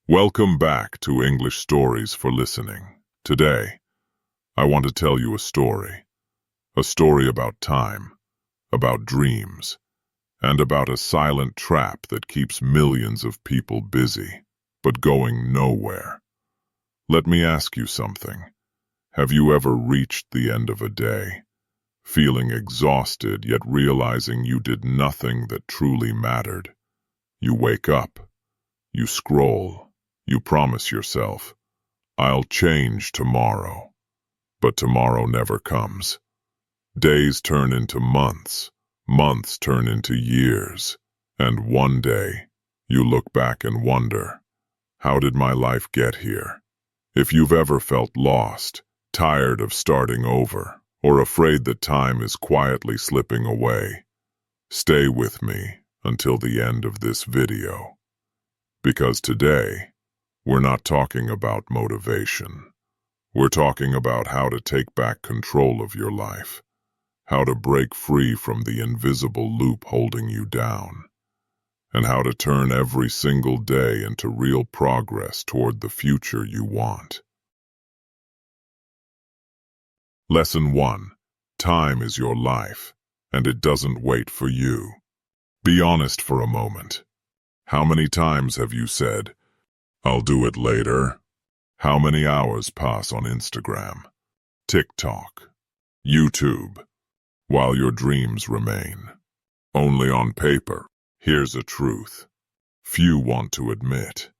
Welcome back to English Stories for Listening. Today, I want to tell you a story about time, about dreams, and about a silent trap that keeps millions of people busy, but going nowhere. Let me ask you something. Have you ever reached the end of a day, feeling exhausted yet realizing you did nothing that truly mattered? You wake up, you scroll, you promise yourself, I'll change tomorrow. But tomorrow never comes. Days turn into months, months turn into years, and one day you look back and wonder, how did my life get here? If you've ever felt lost, tired of starting over, or afraid that time is quietly slipping away, stay with me until the end of this video. Because today, we're not talking about motivation. We're talking about how to take back control of your life, how to break free from the invisible loop holding you down, and how to turn every single day into real progress toward the future you want. Lesson 1. Time is your life, and it doesn't wait for you. Be honest for a moment. How many times have you said, I'll do it later? How many hours pass on Instagram, TikTok, YouTube, while your dreams remain only on paper? Here's a truth few want to admit.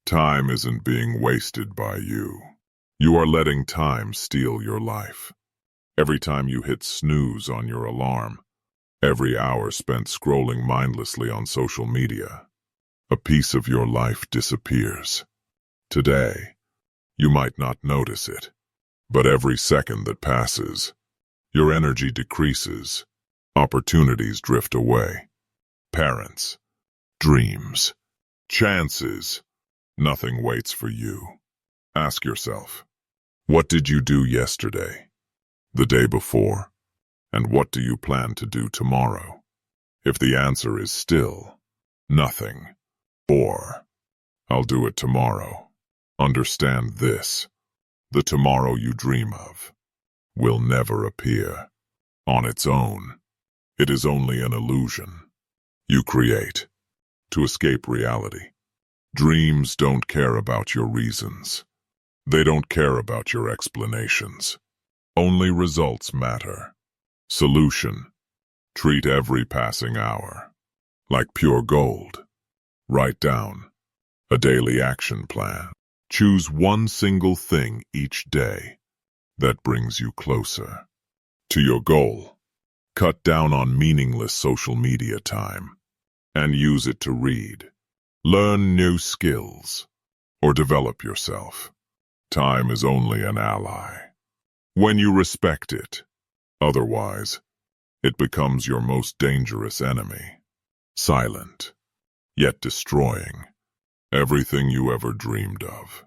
Time isn't being wasted by you. You are letting time steal your life. Every time you hit snooze on your alarm, every hour spent scrolling mindlessly on social media, a piece of your life disappears. Today, you might not notice it, but every second that passes, your energy decreases, opportunities drift away. Parents, dreams, chances, nothing waits for you. Ask yourself, what did you do yesterday, the day before, and what do you plan to do tomorrow? If the answer is still nothing, or I'll do it tomorrow, understand this: the tomorrow you dream of will never appear on its own. It is only an illusion you create to escape reality. Dreams don't care about your reasons. They don't care about your explanations. Only results matter. Solution: treat every passing hour like pure gold. Write down a daily action plan. Choose one single thing each day that brings you closer to your goal. Cut down on meaningless social media time and use it to read, learn new skills, or develop yourself. Time is only an ally when you respect it. Otherwise, it becomes your most dangerous enemy, silent, yet destroying everything you ever dreamed of.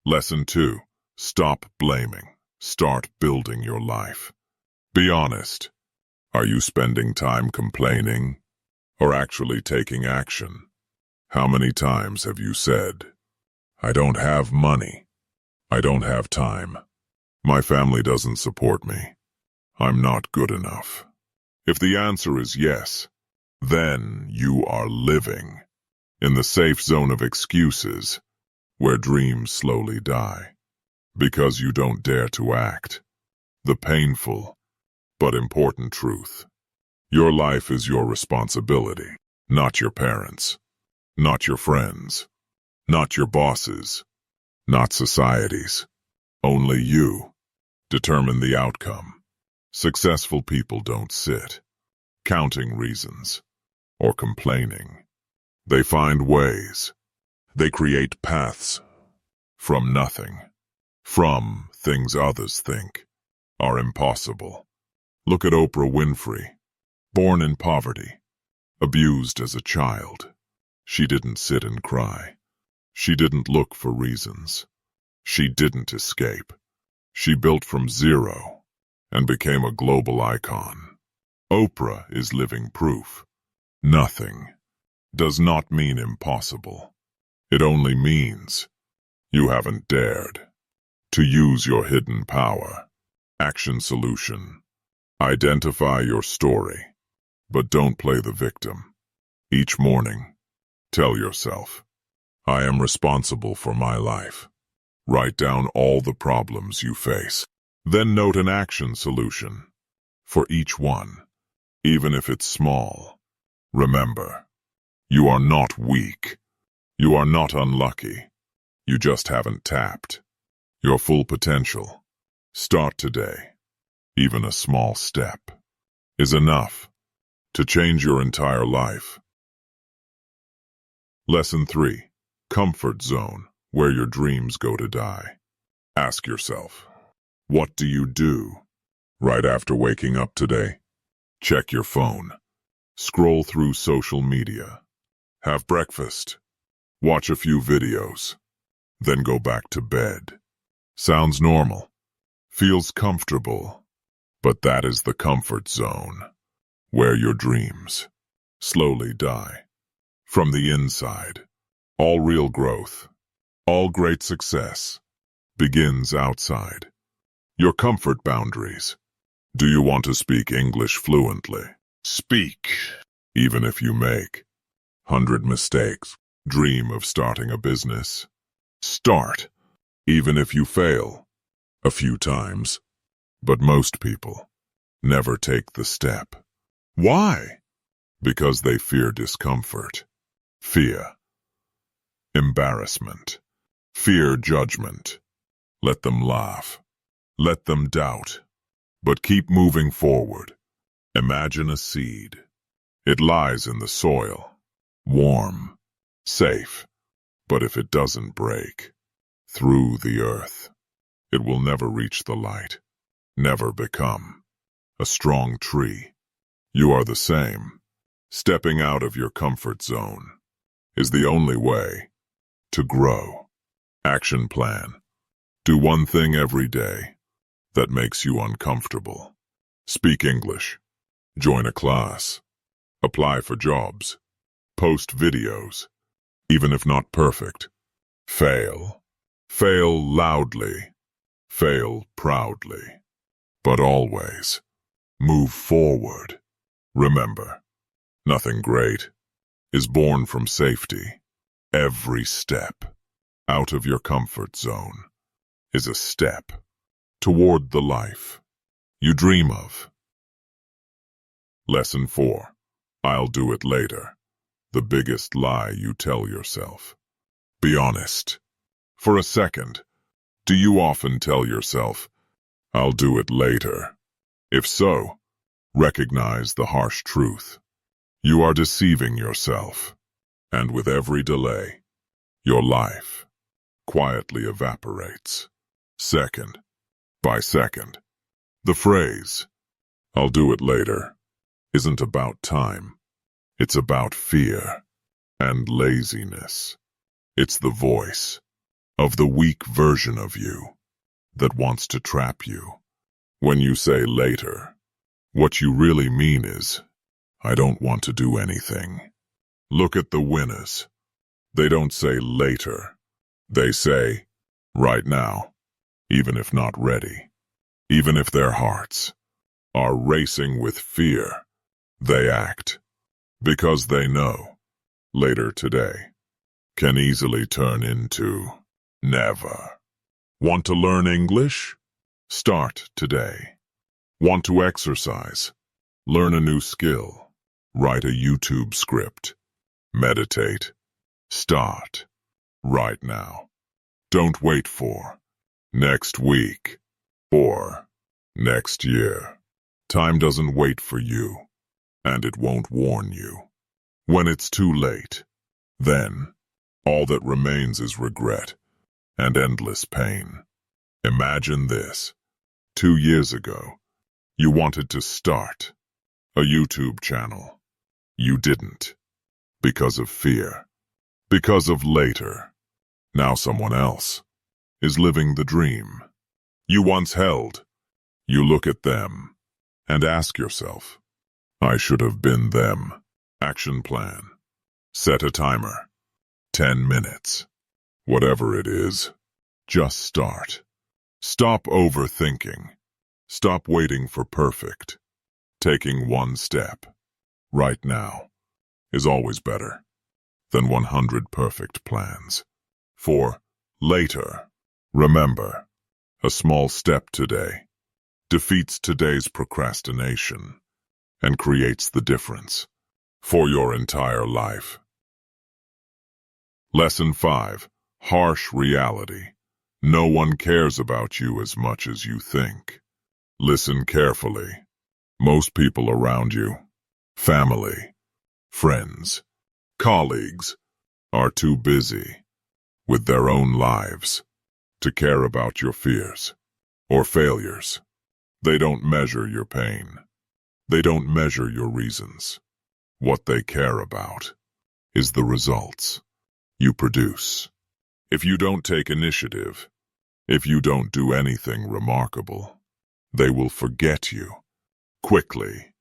Lesson 2. Stop blaming. Start building your life. Be honest. Are you spending time complaining or actually taking action? How many times have you said, I don't have money, I don't have time, my family doesn't support me, I'm not good enough? If the answer is yes, then you are living in the safe zone of excuses where dreams slowly die because you don't dare to act. The painful but important truth: your life is your responsibility, not your parents, not your friends, not your bosses, not society's. Only you determine the outcome. Successful people don't sit counting reasons or complaining. They find ways. They create paths from nothing, from things others think are impossible. Look at Oprah Winfrey. Born in poverty, abused as a child. She didn't sit and cry. She didn't look for reasons. She didn't escape. She built from zero and became a global icon. Oprah is living proof. Nothing does not mean impossible. It only means you haven't dared to use your hidden power. Action solution. Identify your story, but don't play the victim. Each morning, tell yourself, I am responsible for my life. Write down all the problems you face. Then note an action solution for each one, even if it's small. Remember, you are not weak. You are not unlucky. You just haven't tapped your full potential. Start today. Even a small step is enough to change your entire life. Lesson 3. Comfort zone, where your dreams go to die. Ask yourself, what do you do right after waking up today? Check your phone. Scroll through social media. Have breakfast. Watch a few videos. Then go back to bed. Sounds normal. Feels comfortable. But that is the comfort zone, where your dreams slowly die. From the inside, all real growth, all great success begins outside. Your comfort boundaries. Do you want to speak English fluently? Speak, even if you make 100 mistakes. Dream of starting a business. Start, even if you fail a few times. But most people never take the step. Why? Because they fear discomfort, fear embarrassment, fear judgment. Let them laugh. Let them doubt. But keep moving forward. Imagine a seed. It lies in the soil, warm, safe. But if it doesn't break through the earth, it will never reach the light, never become a strong tree. You are the same. Stepping out of your comfort zone is the only way to grow. Action plan. Do one thing every day that makes you uncomfortable. Speak English. Join a class. Apply for jobs. Post videos, even if not perfect. Fail. Fail loudly. Fail proudly. But always move forward. Remember, nothing great is born from safety. Every step out of your comfort zone is a step toward the life you dream of. Lesson 4. I'll do it later. The biggest lie you tell yourself. Be honest. For a second, do you often tell yourself, I'll do it later? If so, recognize the harsh truth. You are deceiving yourself, and with every delay, your life quietly evaporates. Second by second. The phrase, I'll do it later, isn't about time. It's about fear and laziness. It's the voice of the weak version of you that wants to trap you. When you say later, what you really mean is, I don't want to do anything. Look at the winners. They don't say later. They say, right now, even if not ready. Even if their hearts are racing with fear, they act because they know later today can easily turn into never. Want to learn English? Start today. Want to exercise? Learn a new skill. Write a YouTube script. Meditate. Start right now. Don't wait for next week or next year. Time doesn't wait for you, and it won't warn you. When it's too late, then all that remains is regret and endless pain. Imagine this. 2 years ago, you wanted to start a YouTube channel. You didn't. Because of fear. Because of later. Now someone else is living the dream you once held. You look at them and ask yourself, I should have been them. Action plan. Set a timer. 10 minutes. Whatever it is, just start. Stop overthinking. Stop waiting for perfect. Taking one step, right now, is always better than 100 perfect plans. For later, remember, a small step today defeats today's procrastination and creates the difference for your entire life. Lesson 5. Harsh reality. No one cares about you as much as you think. Listen carefully. Most people around you, family, friends, colleagues, are too busy with their own lives to care about your fears or failures. They don't measure your pain. They don't measure your reasons. What they care about is the results you produce. If you don't take initiative, if you don't do anything remarkable, they will forget you quickly.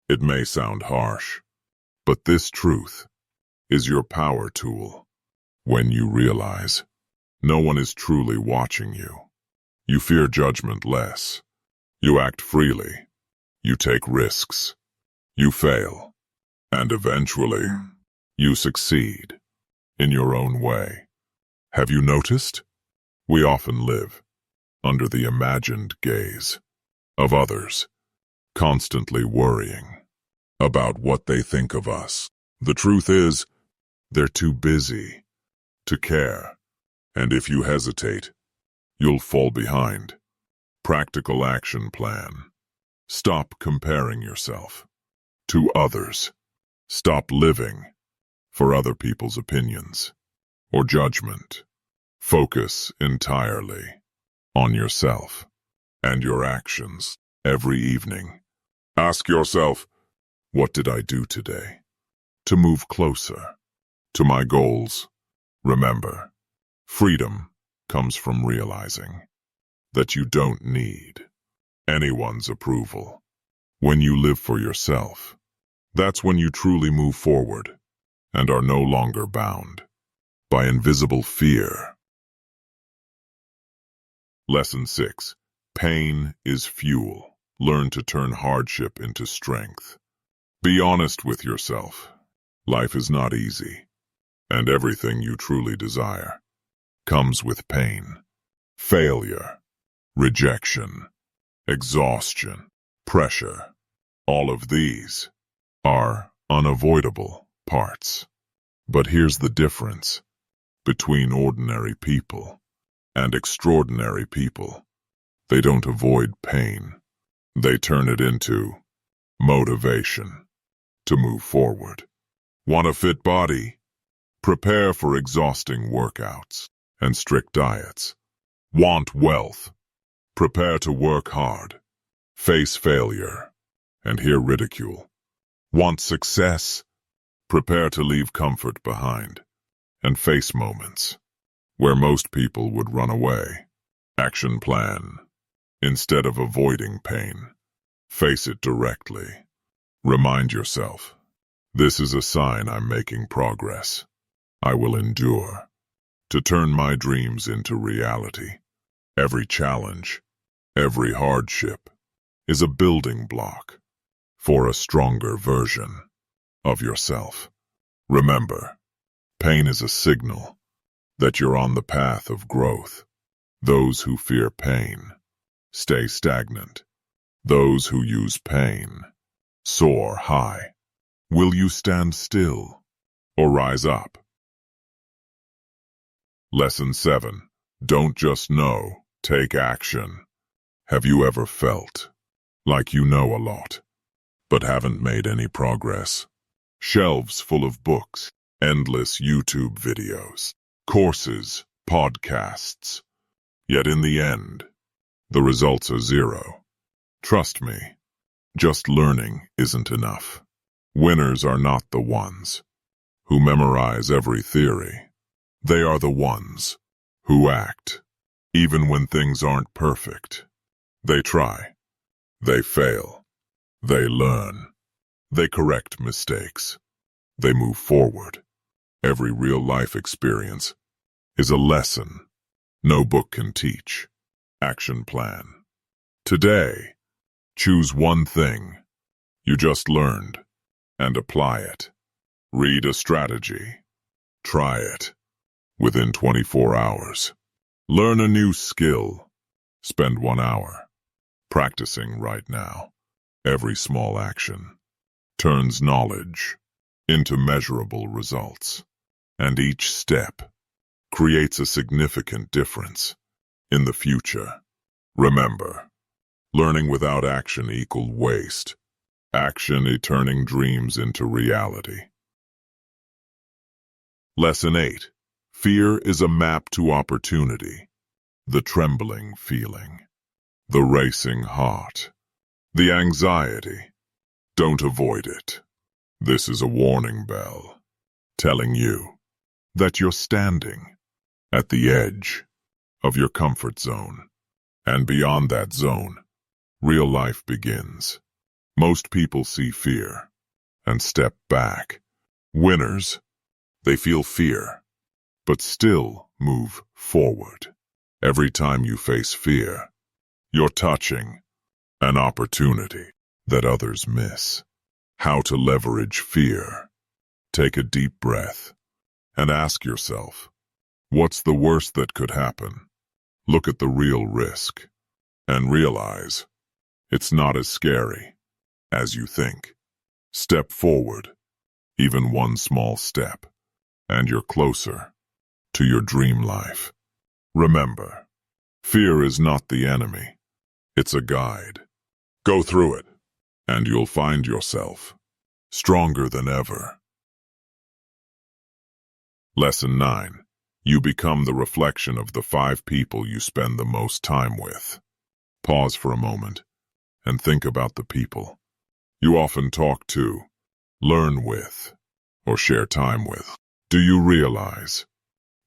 It may sound harsh, but this truth is your power tool. When you realize no one is truly watching you, you fear judgment less. You act freely. You take risks. You fail. And eventually, you succeed in your own way. Have you noticed? We often live under the imagined gaze of others, constantly worrying about what they think of us. The truth is, they're too busy to care, and if you hesitate, you'll fall behind. Practical action plan. Stop comparing yourself to others. Stop living for other people's opinions or judgment. Focus entirely on yourself and your actions. Every evening, ask yourself, what did I do today to move closer to my goals? Remember, freedom comes from realizing that you don't need anyone's approval. When you live for yourself, that's when you truly move forward and are no longer bound by invisible fear. Lesson 6. Pain is fuel. Learn to turn hardship into strength. Be honest with yourself. Life is not easy, and everything you truly desire comes with pain. Failure, rejection, exhaustion, pressure. All of these are unavoidable parts. But here's the difference between ordinary people and extraordinary people. They don't avoid pain. They turn it into motivation to move forward. Want a fit body? Prepare for exhausting workouts and strict diets. Want wealth? Prepare to work hard, face failure, and hear ridicule. Want success? Prepare to leave comfort behind and face moments where most people would run away. Action plan. Instead of avoiding pain, face it directly. Remind yourself, this is a sign I'm making progress. I will endure to turn my dreams into reality. Every challenge, every hardship is a building block for a stronger version of yourself. Remember, pain is a signal that you're on the path of growth. Those who fear pain stay stagnant. Those who use pain soar high. Will you stand still or rise up? Lesson 7. Don't just know, take action. Have you ever felt like you know a lot, but haven't made any progress? Shelves full of books, endless YouTube videos, courses, podcasts. Yet in the end, the results are zero. Trust me, just learning isn't enough. Winners are not the ones who memorize every theory. They are the ones who act, even when things aren't perfect. They try, they fail, they learn, they correct mistakes, they move forward. Every real-life experience is a lesson no book can teach. Action plan. Today, choose one thing you just learned and apply it. Read a strategy. Try it within 24 hours. Learn a new skill. Spend 1 hour practicing right now. Every small action turns knowledge into measurable results, and each step creates a significant difference in the future. Remember, learning without action equals waste. Action is turning dreams into reality. Lesson 8. Fear is a map to opportunity. The trembling feeling, the racing heart, the anxiety. Don't avoid it. This is a warning bell, telling you that you're standing at the edge of your comfort zone. And beyond that zone, real life begins. Most people see fear and step back. Winners, they feel fear, but still move forward. Every time you face fear, you're touching an opportunity that others miss. How to leverage fear. Take a deep breath and ask yourself, what's the worst that could happen? Look at the real risk and realize it's not as scary as you think. Step forward, even one small step, and you're closer to your dream life. Remember, fear is not the enemy. It's a guide. Go through it, and you'll find yourself stronger than ever. Lesson 9. You become the reflection of the 5 people you spend the most time with. Pause for a moment and think about the people you often talk to, learn with, or share time with. Do you realize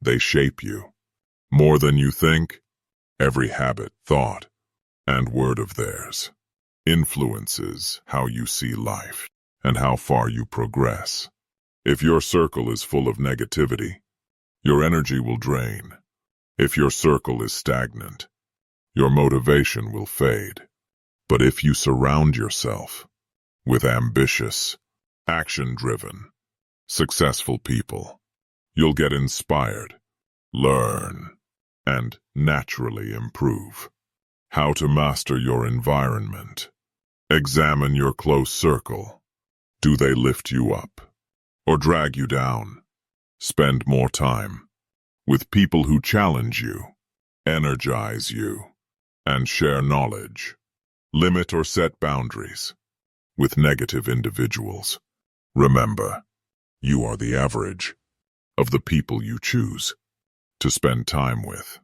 they shape you more than you think? Every habit, thought, and word of theirs influences how you see life and how far you progress. If your circle is full of negativity, your energy will drain. If your circle is stagnant, your motivation will fade. But if you surround yourself with ambitious, action-driven, successful people, you'll get inspired, learn, and naturally improve. How to master your environment. Examine your close circle. Do they lift you up or drag you down? Spend more time with people who challenge you, energize you, and share knowledge. Limit or set boundaries with negative individuals. Remember, you are the average of the people you choose to spend time with.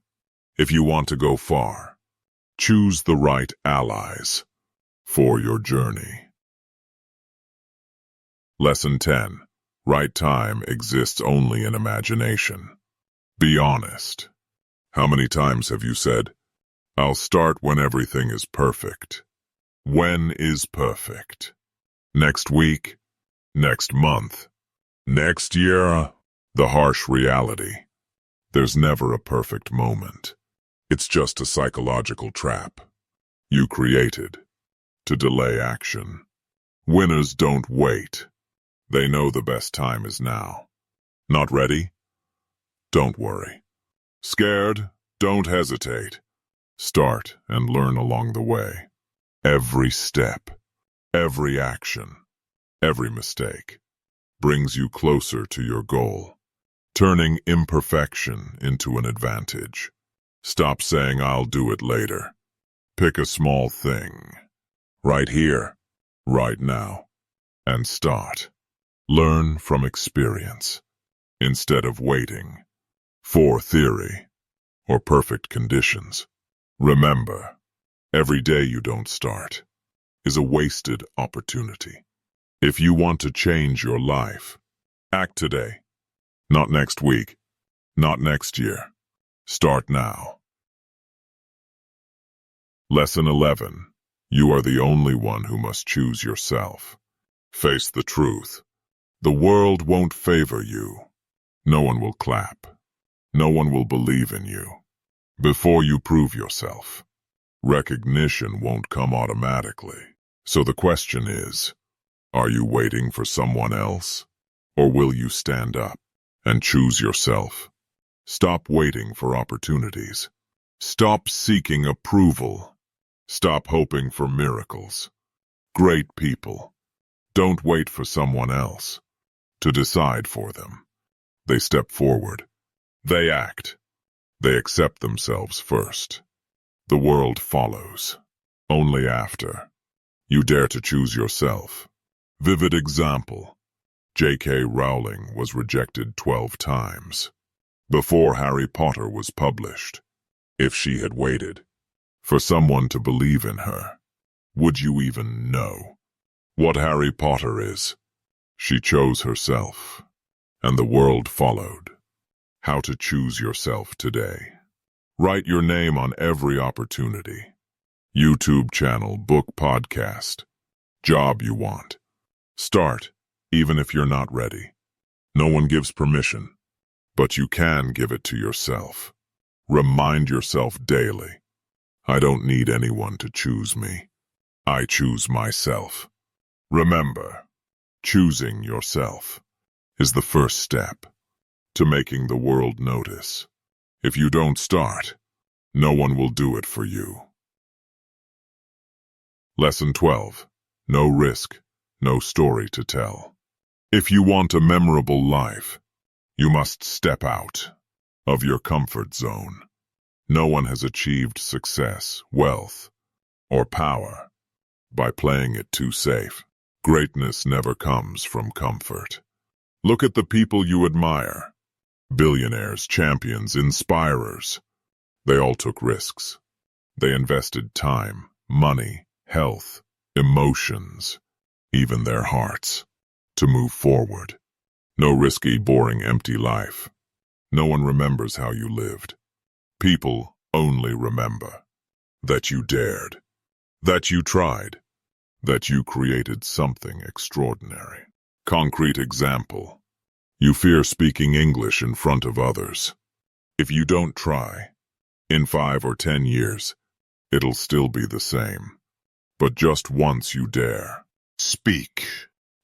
If you want to go far, choose the right allies for your journey. Lesson 10. Right time exists only in imagination. Be honest. How many times have you said, I'll start when everything is perfect? When is perfect? Next week? Next month? Next year? The harsh reality. There's never a perfect moment. It's just a psychological trap you created to delay action. Winners don't wait. They know the best time is now. Not ready? Don't worry. Scared? Don't hesitate. Start and learn along the way. Every step, every action, every mistake brings you closer to your goal, turning imperfection into an advantage. Stop saying, I'll do it later. Pick a small thing, right here, right now, and start. Learn from experience instead of waiting for theory or perfect conditions. Remember, every day you don't start is a wasted opportunity. If you want to change your life, act today, not next week, not next year. Start now. Lesson 11. You are the only one who must choose yourself. Face the truth. The world won't favor you. No one will clap. No one will believe in you. Before you prove yourself, recognition won't come automatically. So the question is, are you waiting for someone else? Or will you stand up and choose yourself? Stop waiting for opportunities. Stop seeking approval. Stop hoping for miracles. Great people don't wait for someone else to decide for them. They step forward. They act. They accept themselves first. The world follows. Only after you dare to choose yourself. Vivid example. J.K. Rowling was rejected 12 times before Harry Potter was published. If she had waited for someone to believe in her, would you even know what Harry Potter is? She chose herself, and the world followed. How to choose yourself today. Write your name on every opportunity. YouTube channel, book, podcast, job you want. Start, even if you're not ready. No one gives permission, but you can give it to yourself. Remind yourself daily, I don't need anyone to choose me. I choose myself. Remember, choosing yourself is the first step to making the world notice. If you don't start, no one will do it for you. Lesson 12. No risk, no story to tell. If you want a memorable life, you must step out of your comfort zone. No one has achieved success, wealth, or power by playing it too safe. Greatness never comes from comfort. Look at the people you admire. Billionaires, champions, inspirers. They all took risks. They invested time, money, health, emotions, even their hearts, to move forward. No risky, boring, empty life. No one remembers how you lived. People only remember that you dared, that you tried, that you created something extraordinary. Concrete example. You fear speaking English in front of others. If you don't try, in 5 or 10 years, it'll still be the same. But just once you dare speak,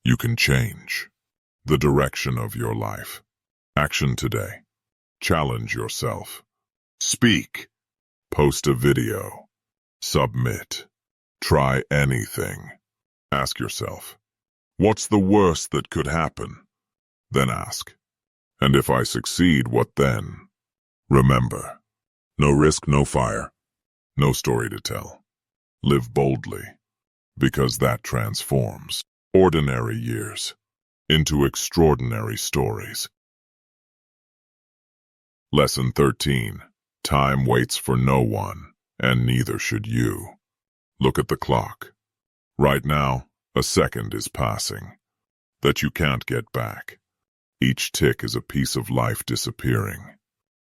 you can change the direction of your life. Action today. Challenge yourself. Speak. Post a video. Submit. Try anything. Ask yourself, what's the worst that could happen? Then ask, and if I succeed, what then? Remember, no risk, no fire, no story to tell. Live boldly, because that transforms ordinary years into extraordinary stories. Lesson 13. Time waits for no one, and neither should you. Look at the clock. Right now, a second is passing that you can't get back. Each tick is a piece of life disappearing.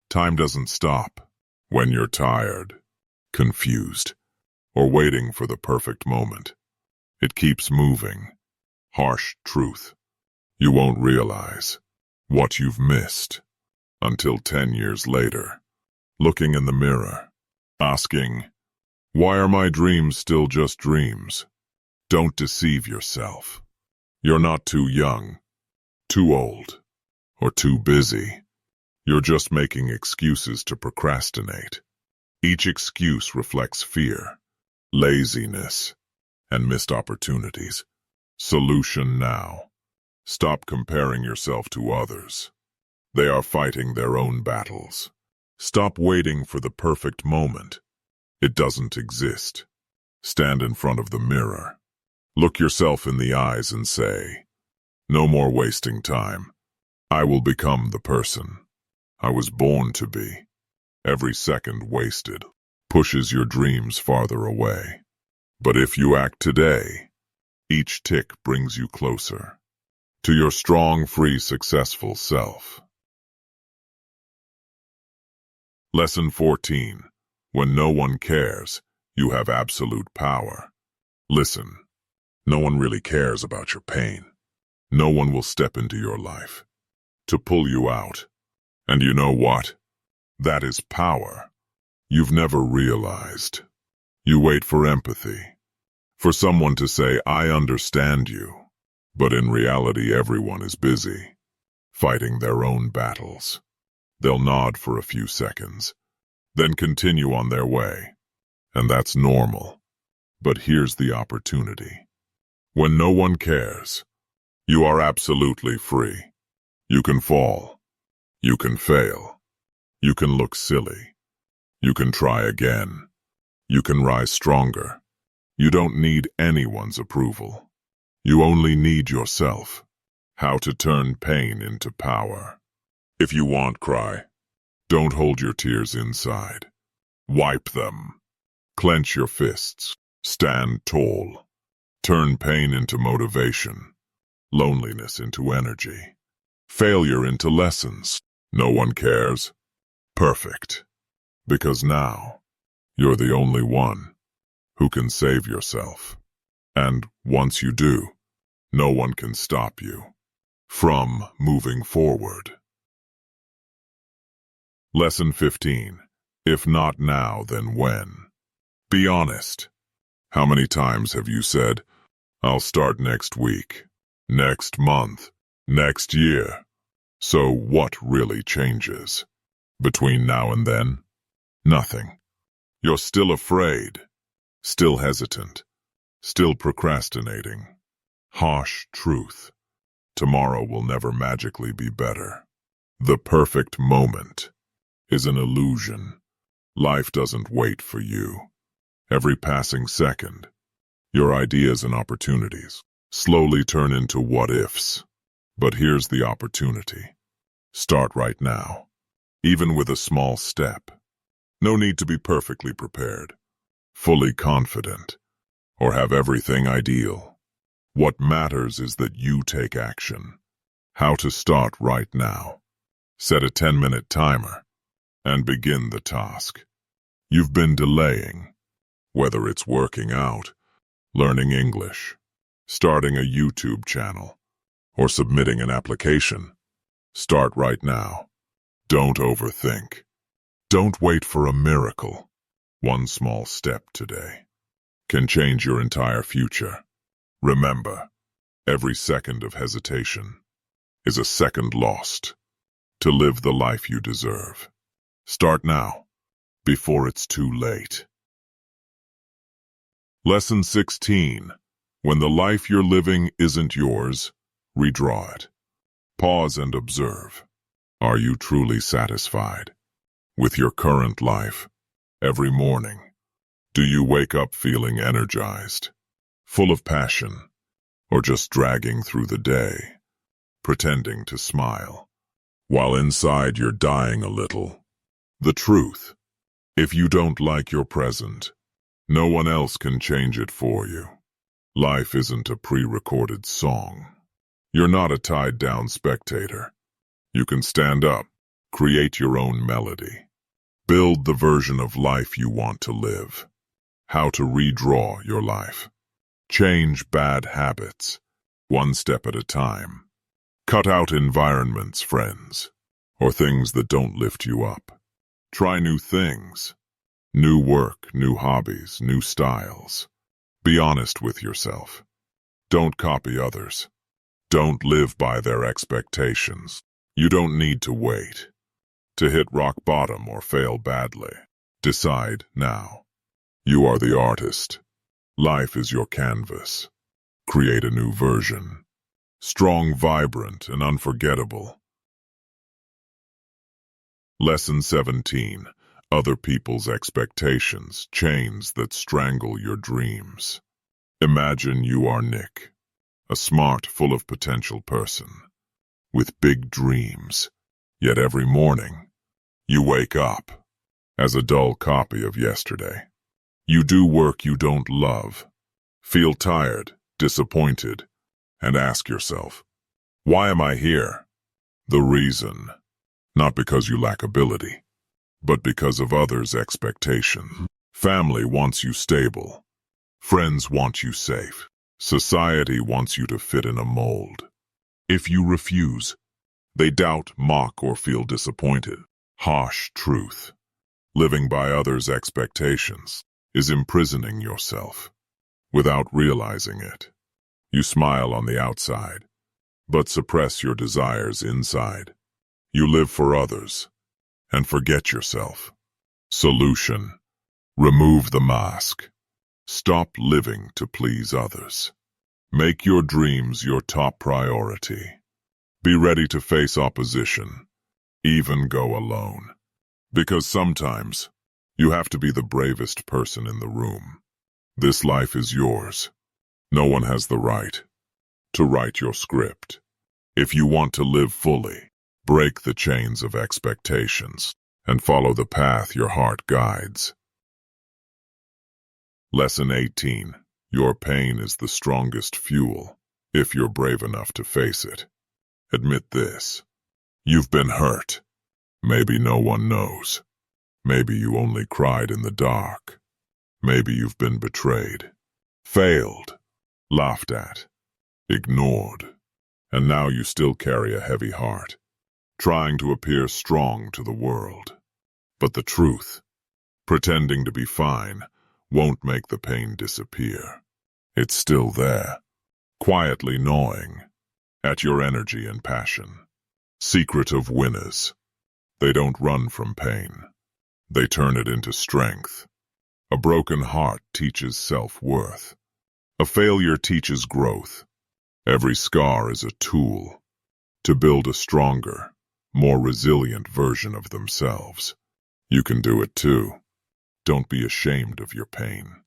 Time doesn't stop when you're tired, confused, or waiting for the perfect moment. It keeps moving. Harsh truth. You won't realize what you've missed until 10 years later, looking in the mirror, asking, why are my dreams still just dreams? Don't deceive yourself. You're not too young, too old, or too busy. You're just making excuses to procrastinate. Each excuse reflects fear, laziness, and missed opportunities. Solution now. Stop comparing yourself to others. They are fighting their own battles. Stop waiting for the perfect moment. It doesn't exist. Stand in front of the mirror. Look yourself in the eyes and say, no more wasting time. I will become the person I was born to be. Every second wasted pushes your dreams farther away. But if you act today, each tick brings you closer to your strong, free, successful self. Lesson 14. When no one cares, you have absolute power. Listen, no one really cares about your pain. No one will step into your life to pull you out. And you know what? That is power you've never realized. You wait for empathy, for someone to say, I understand you. But in reality, everyone is busy, fighting their own battles. They'll nod for a few seconds, then continue on their way. And that's normal. But here's the opportunity. When no one cares, you are absolutely free. You can fall. You can fail. You can look silly. You can try again. You can rise stronger. You don't need anyone's approval. You only need yourself. How to turn pain into power. If you want, cry. Don't hold your tears inside. Wipe them. Clench your fists. Stand tall. Turn pain into motivation. Loneliness into energy. Failure into lessons. No one cares. Perfect. Because now, you're the only one who can save yourself. And once you do, no one can stop you from moving forward. Lesson 15. If not now, then when? Be honest. How many times have you said, I'll start next week, next month, next year? So what really changes between now and then? Nothing. You're still afraid, still hesitant, still procrastinating. Harsh truth. Tomorrow will never magically be better. The perfect moment is an illusion. Life doesn't wait for you. Every passing second, your ideas and opportunities slowly turn into what-ifs. But here's the opportunity. Start right now, even with a small step. No need to be perfectly prepared, fully confident, or have everything ideal. What matters is that you take action. How to start right now. Set a 10-minute timer and begin the task you've been delaying. Whether it's working out, learning English, starting a YouTube channel, or submitting an application, start right now. Don't overthink. Don't wait for a miracle. One small step today can change your entire future. Remember, every second of hesitation is a second lost to live the life you deserve. Start now, before it's too late. Lesson 16. When the life you're living isn't yours, redraw it. Pause and observe. Are you truly satisfied with your current life? Every morning, do you wake up feeling energized, full of passion, or just dragging through the day, pretending to smile, while inside you're dying a little? The truth, if you don't like your present, no one else can change it for you. Life isn't a pre-recorded song. You're not a tied-down spectator. You can stand up, create your own melody, build the version of life you want to live. How to redraw your life. Change bad habits, one step at a time. Cut out environments, friends, or things that don't lift you up. Try new things, new work, new hobbies, new styles. Be honest with yourself. Don't copy others. Don't live by their expectations. You don't need to wait to hit rock bottom or fail badly. Decide now. You are the artist. Life is your canvas. Create a new version. Strong, vibrant, and unforgettable. Lesson 17. Other people's expectations, chains that strangle your dreams. Imagine you are Nick, a smart, full of potential person, with big dreams. Yet every morning, you wake up as a dull copy of yesterday. You do work you don't love, feel tired, disappointed, and ask yourself, why am I here? The reason, not because you lack ability, but because of others' expectation. Family wants you stable. Friends want you safe. Society wants you to fit in a mold. If you refuse, They doubt, mock, or feel disappointed. Harsh truth. Living by others' expectations is imprisoning yourself without realizing it. You smile on the outside, but suppress your desires inside. You live for others and forget yourself. Solution: remove the mask. Stop living to please others. Make your dreams your top priority. Be ready to face opposition, even go alone. Because sometimes you have to be the bravest person in the room. This life is yours. No one has the right to write your script. If you want to live fully, break the chains of expectations and follow the path your heart guides. Lesson 18. Your pain is the strongest fuel, if you're brave enough to face it. Admit this. You've been hurt. Maybe no one knows. Maybe you only cried in the dark. Maybe you've been betrayed, failed, laughed at, ignored, and now you still carry a heavy heart, trying to appear strong to the world. But the truth, pretending to be fine, won't make the pain disappear. It's still there, quietly gnawing at your energy and passion. Secret of winners. They don't run from pain. They turn it into strength. A broken heart teaches self-worth. A failure teaches growth. Every scar is a tool to build a stronger, more resilient version of themselves. You can do it too. Don't be ashamed of your pain.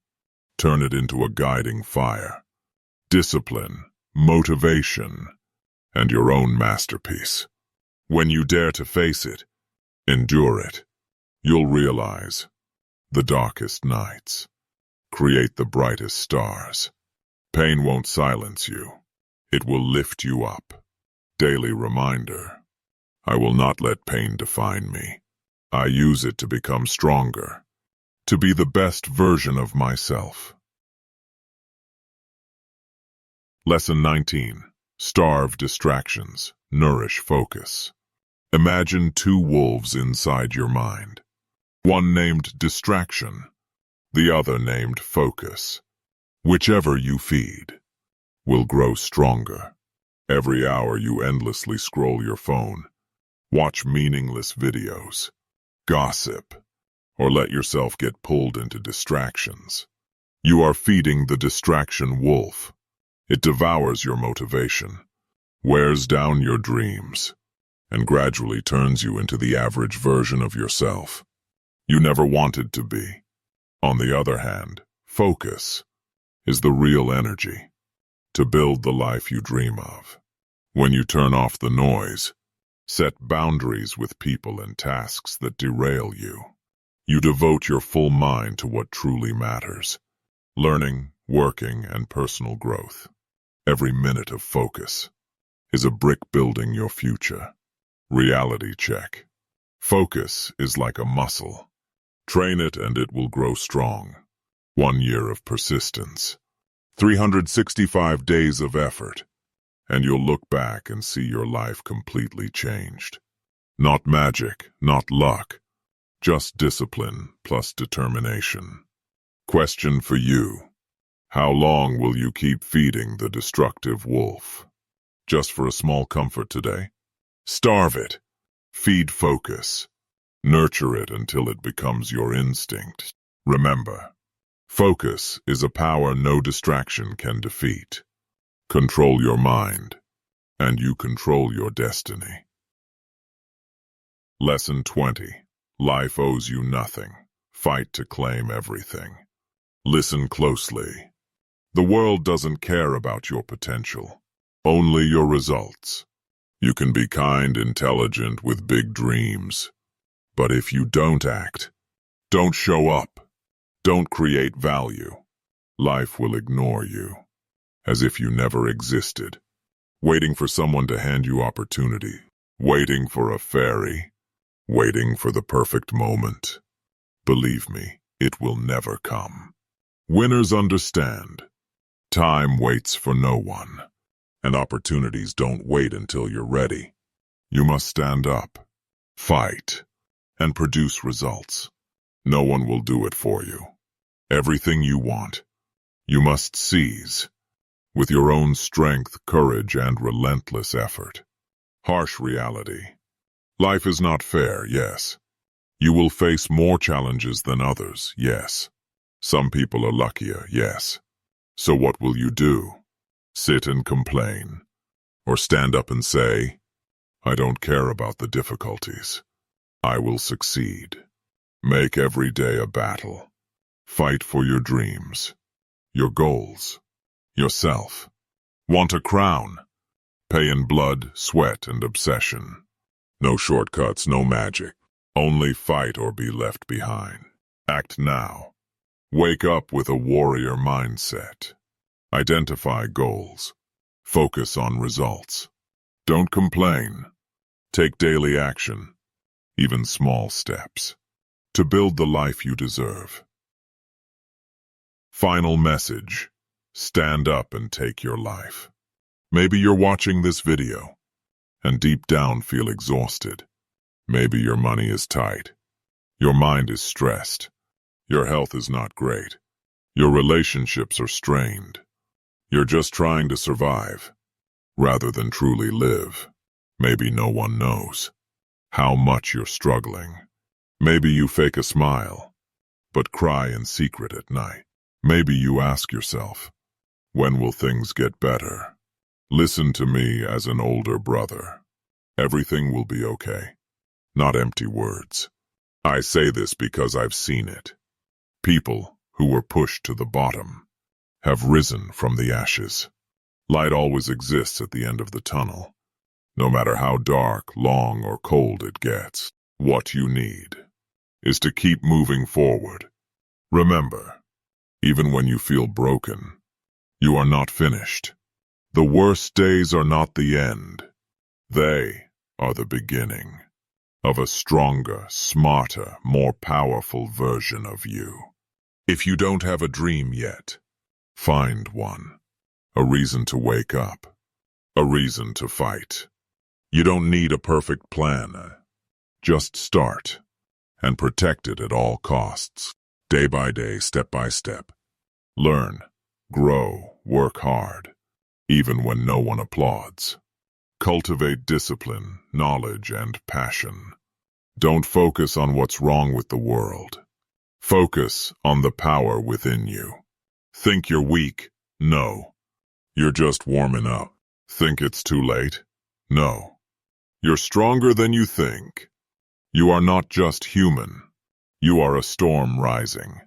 Turn it into a guiding fire. Discipline, motivation, and your own masterpiece. When you dare to face it, endure it, you'll realize the darkest nights create the brightest stars. Pain won't silence you. It will lift you up. Daily reminder. I will not let pain define me. I use it to become stronger, to be the best version of myself. Lesson 19. Starve distractions, nourish focus. Imagine two wolves inside your mind. One named distraction, the other named focus. Whichever you feed will grow stronger. Every hour you endlessly scroll your phone, watch meaningless videos, gossip, or let yourself get pulled into distractions. You are feeding the distraction wolf. It devours your motivation, wears down your dreams, and gradually turns you into the average version of yourself you never wanted to be. On the other hand, focus is the real energy to build the life you dream of. When you turn off the noise, set boundaries with people and tasks that derail you. You devote your full mind to what truly matters: learning, working, and personal growth. Every minute of focus is a brick building your future. Reality check. Focus is like a muscle. Train it and it will grow strong. 1 year of persistence, 365 days of effort, and you'll look back and see your life completely changed. Not magic, not luck, just discipline plus determination. Question for you. How long will you keep feeding the destructive wolf? Just for a small comfort today? Starve it. Feed focus. Nurture it until it becomes your instinct. Remember, focus is a power no distraction can defeat. Control your mind, and you control your destiny. Lesson 20. Life owes you nothing. Fight to claim everything. Listen closely. The world doesn't care about your potential, only your results. You can be kind, intelligent, with big dreams. But if you don't act, don't show up, don't create value, life will ignore you, as if you never existed, waiting for someone to hand you opportunity, waiting for a fairy, waiting for the perfect moment. Believe me, it will never come. Winners understand. Time waits for no one, and opportunities don't wait until you're ready. You must stand up, fight, and produce results. No one will do it for you. Everything you want, you must seize with your own strength, courage, and relentless effort. Harsh reality. Life is not fair, yes. You will face more challenges than others, yes. Some people are luckier, yes. So what will you do? Sit and complain? Or stand up and say, I don't care about the difficulties. I will succeed. Make every day a battle. Fight for your dreams, your goals, yourself. Want a crown? Pay in blood, sweat, and obsession. No shortcuts, no magic. Only fight or be left behind. Act now. Wake up with a warrior mindset. Identify goals. Focus on results. Don't complain. Take daily action, even small steps, to build the life you deserve. Final message. Stand up and take your life. Maybe you're watching this video and deep down feel exhausted. Maybe your money is tight. Your mind is stressed. Your health is not great. Your relationships are strained. You're just trying to survive, rather than truly live. Maybe no one knows how much you're struggling. Maybe you fake a smile, but cry in secret at night. Maybe you ask yourself, when will things get better? Listen to me as an older brother. Everything will be okay. Not empty words. I say this because I've seen it. People who were pushed to the bottom have risen from the ashes. Light always exists at the end of the tunnel, no matter how dark, long, or cold it gets. What you need is to keep moving forward. Remember, even when you feel broken, you are not finished. The worst days are not the end. They are the beginning of a stronger, smarter, more powerful version of you. If you don't have a dream yet, find one. A reason to wake up. A reason to fight. You don't need a perfect plan. Just start and protect it at all costs. Day by day, step by step. Learn, grow, work hard, even when no one applauds. Cultivate discipline, knowledge, and passion. Don't focus on what's wrong with the world. Focus on the power within you. Think you're weak? No. You're just warming up. Think it's too late? No. You're stronger than you think. You are not just human. You are a storm rising.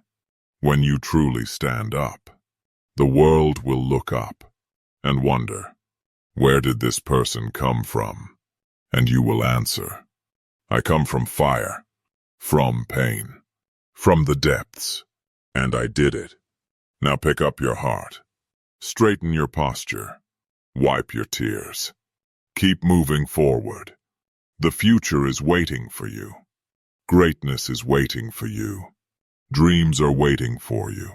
When you truly stand up, the world will look up and wonder, where did this person come from? And you will answer, I come from fire, from pain, from the depths, and I did it. Now pick up your heart, straighten your posture, wipe your tears. Keep moving forward. The future is waiting for you. Greatness is waiting for you. Dreams are waiting for you.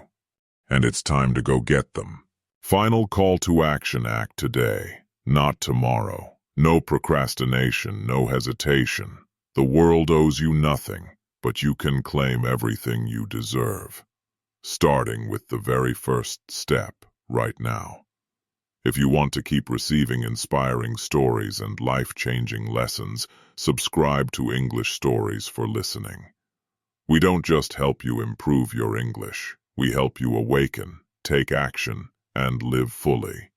And it's time to go get them. Final call to action. Act today, not tomorrow. No procrastination, no hesitation. The world owes you nothing, but you can claim everything you deserve. Starting with the very first step right now. If you want to keep receiving inspiring stories and life-changing lessons, subscribe to English Stories for Listening. We don't just help you improve your English, we help you awaken, take action, and live fully.